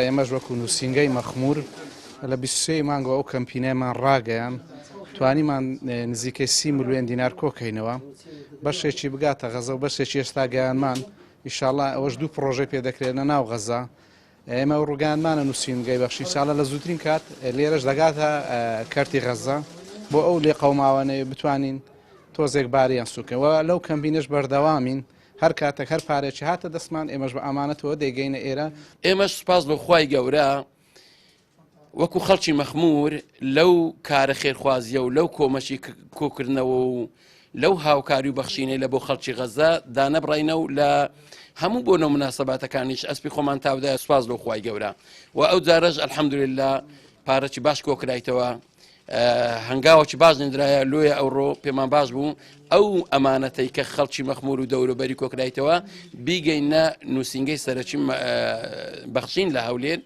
ئێمەش وەکو نووسینگەی مەخمور لە 23 مانگەوە ئەو کەمپینەیەمان ڕاگەیان توانیمان نزیکەی 30 ملیۆن دینار کۆکەینەوە بەشێکی بگاتە غەزە و بەشێکی ئێستا گەیانمان ئینشاڵڵا ئەوەش دوو پرۆژەی پێدەکرێنە ناو غەزە ئێمە ڕووگانمانە نووسینگەی بەخشی ساڵە لە زووترین کات لێرەش دەگاتە کەرتی غەزە بۆ ئەو لێ قەوماوانەیە بتوانین تۆزێک باریان سوکەوە لەو کەمپینەش بەردەوامین هەر کاتێک هەر پارێکی هاتە دەستمان ئێمەش بە ئەمانەتەوە دەیگەینە ئێرە ئێمەش سوپاس بە خوای گەورە وەکو خەڵکی مەخمور لەو کارە خێرخوازیە و لەو کۆمەشی کۆکردنەوە و لەو هاوکاری و بەخشینەی لە بۆ خەڵکی غەزە دانەبڕینە و لە هەموو بۆ نەو مناسەباتەکانیش ئەسپی خۆمان تاودایە سوپاس لەو خوای گەورە و ئەو جارەش ئەلحەمدولیلا پارەی باش کۆکرایتەوە هەنگاوەکی باش نێدرایە لۆیە ئەوڕۆ پێمان باش بوو ئەو ئەمانەتەی کە خەڵکی مەخمور و دەوروبەری کۆکرایتەوە بیگەینە نووسینگەی سەرەکی بەخشین لە هەولێر